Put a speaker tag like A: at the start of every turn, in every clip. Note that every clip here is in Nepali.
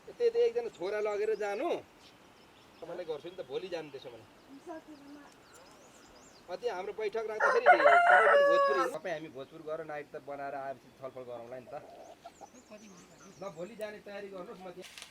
A: त्यही एकजना छोरा लगेर जानु तपाईँलाई गर्छु नि त भोलि जानु त्यसो भने त्यहाँ हाम्रो बैठक राख्दाखेरि तपाईँ पनि भोजपुर तपाईँ हामी भोजपुर गएर नाइट त बनाएर आएपछि छलफल गरौँला नि त ल भोलि जाने तयारी गर्नुहोस् म त्यहाँ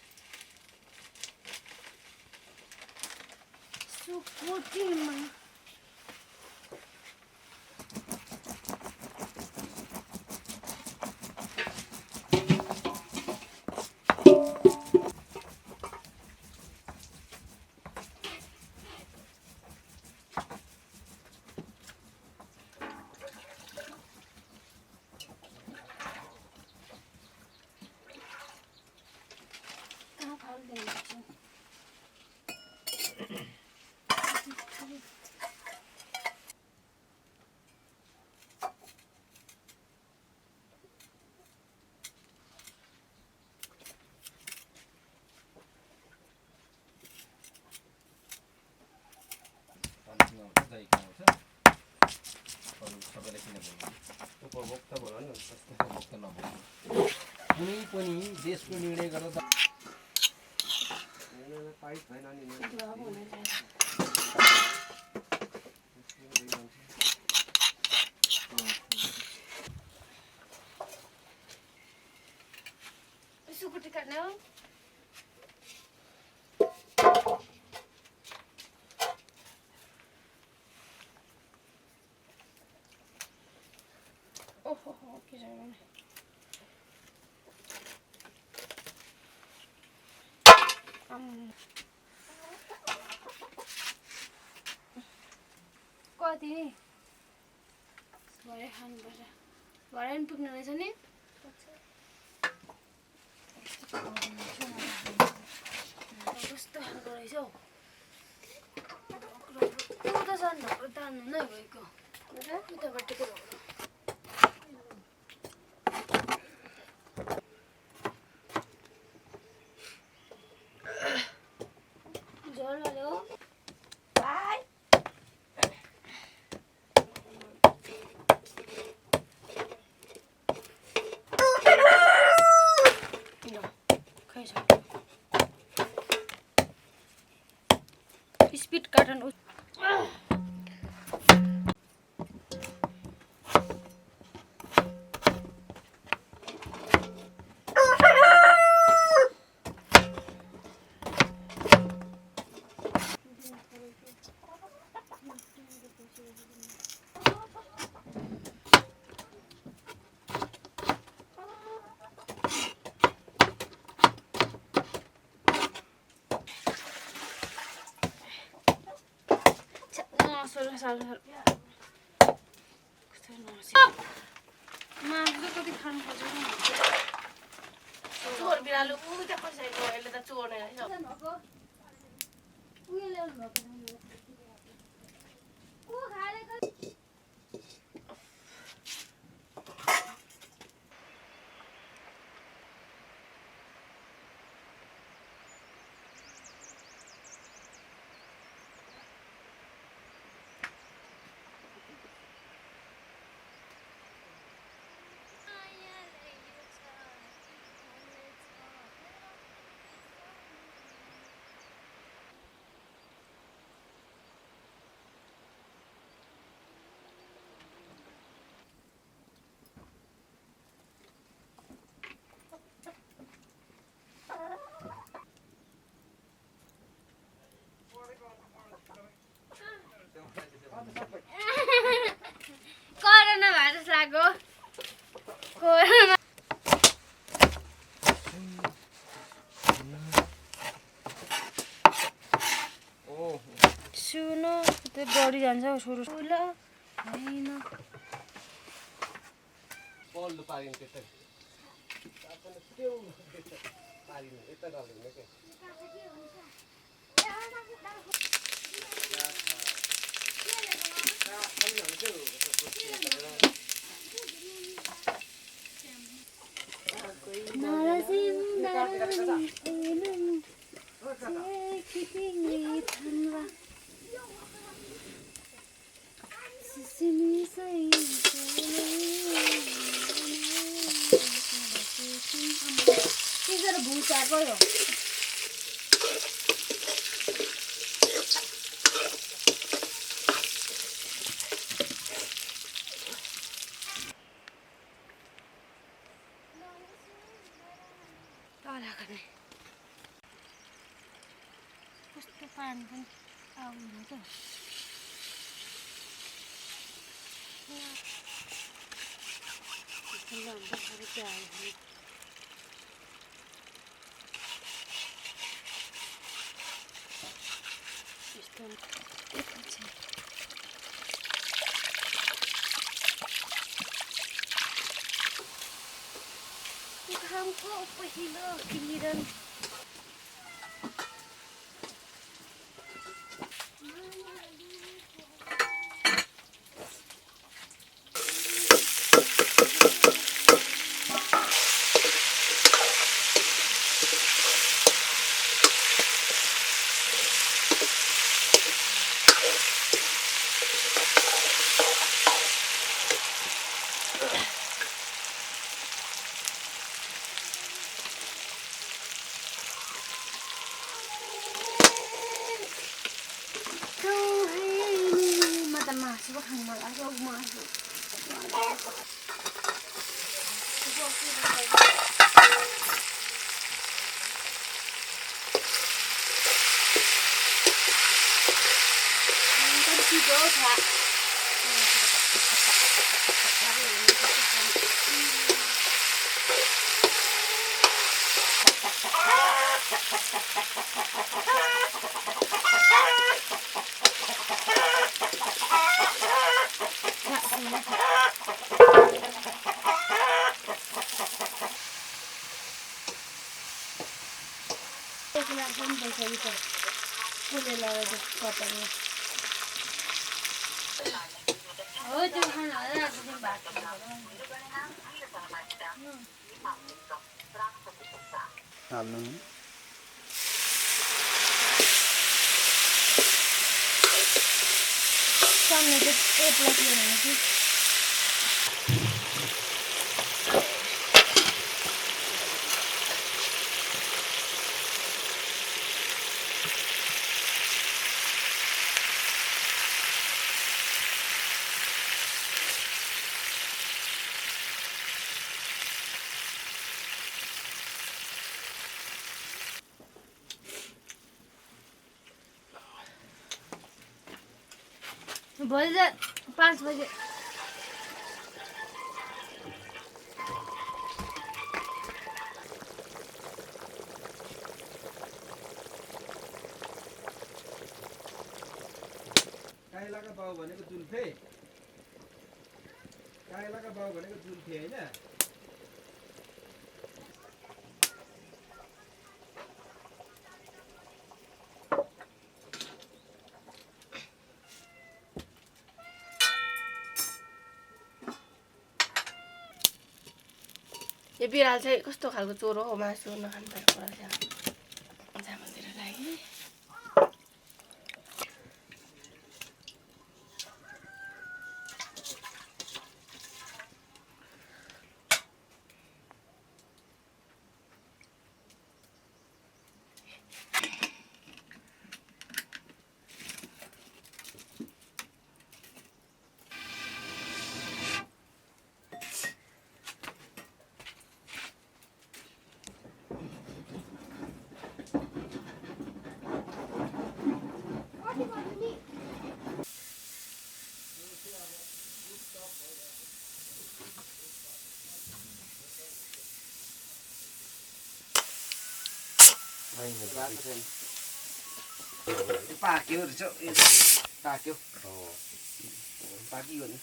A: उपभोक्ता भनौँ न उपभोक्ता नभनौँ कुनै पनि देशको निर्णय गर्दा पाइप छैन नि
B: सुकुटी काट्ने हो ओहो के जाने कति भरे खानुपर्छ भरे पनि पुग्ने रहेछ नि कस्तो खालको रहेछ हौ त झन् ढक्रो तान्नु नै भएको उतापट्टिको ढक्रो झोल हाल्यो बाई स्पीड कार्टन कति खानु पर्छ चोर बिरालो उता कसरी गयो यसले त चोर नै कोरोना भाइरस लाग्यो कोरोना सुनो त्यो बढी जान्छ सुरु ल हैन
A: बल्ल पारिन्छ त्यसै आफ्नो त्यो पारिनु यता डल्दैन के
B: त्यसरी भुचाको हो तला गर्ने कस्तो पानी पनि आउँदैन त घामको पहिलो किरण masuk hangmal atau masuk सामने तो एक प्लेट लेना है बजे 5 बजे
A: काइलाका बाउ भनेको जुल्फे काइलाका बाउ भनेको जुल्फे हैन
C: यो बिराल चाहिँ कस्तो खालको चोरो हो मासु नखानु पर्ने कुरा चामलतिर लागि
A: पाक्यो रहेछ पाक्यो पाकियो नि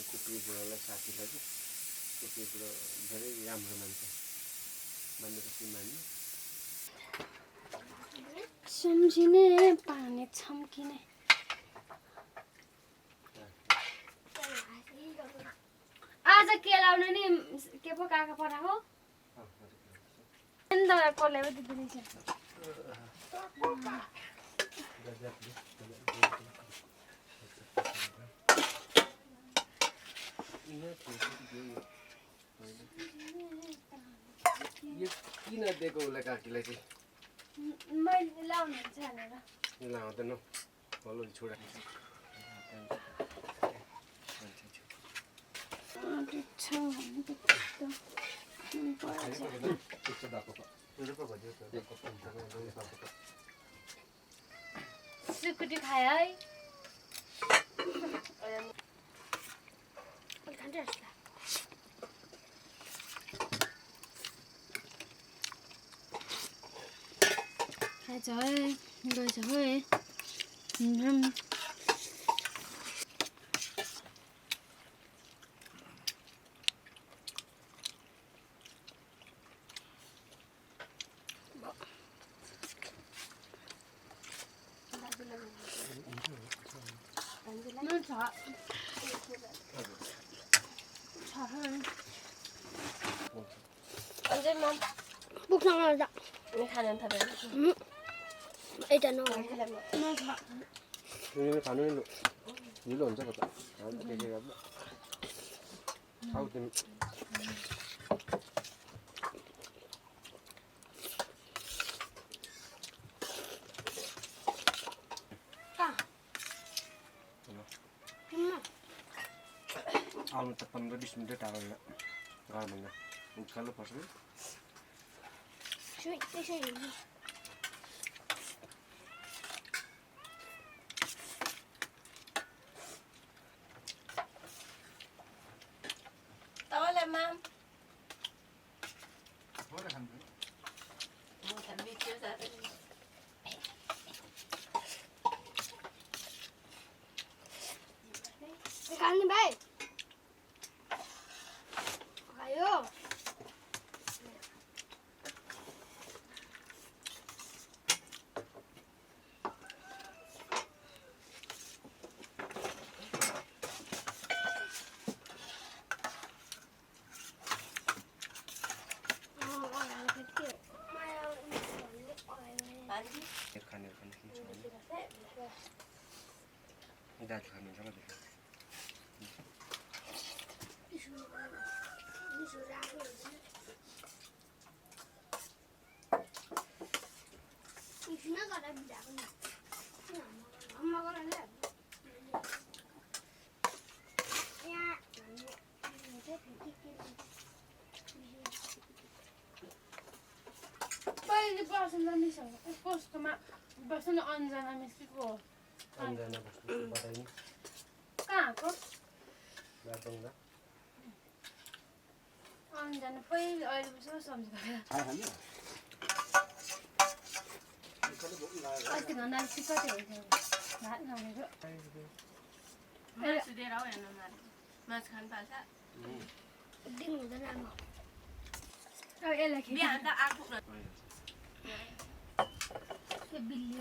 A: कुप्रीबाट साथीलाई चाहिँ कुप्रीबाट धेरै राम्रो मान्छे भनेपछि मान्नु
B: सम्झिने पानी छम्किने आज के लाउने नि के पो काका पराको नि त कसले पो दिँदैछ
D: यो किन दिएको उसलाई काकीलाई चाहिँ
B: मैले लाउनु हुन्छ भनेर
D: यसलाई आउँदैन हलो छोडा
B: सुकुटी खायो है खान्छ है गएछ है
C: अन्जेलमा
B: पुग्न गर्दा
C: नि खाना थापेर
B: यता न
D: तिमीले खानु नि ढिलो हुन्छ कता के गर्नु खाऊ तिमी आउनु त 15-20 मिनट टाढो घरभन्दा उकालो पर्छ नि
C: तपाईँलाई माम
B: खाने भाइ खायो
D: खाने दाजु खानुहुन्छ
B: पहिले बस्नु मिसँग कस्तोमा बस्नु अन्जना मिस्टीको हो
D: अन्जना बस्नु बताइनु
B: कहाँको
D: बाटोङमा
B: अन्जना पहिले अहिले बस्नु सम्झिँदा अस्ति भन्दा कति हुन्छ भात नभएको
C: मासु दिएर आऊ हेर्नु मासु खानु पाल्छ
B: दिनु हुँदैन आमा अब यसलाई
C: बिहान त आएको
B: बिल्ली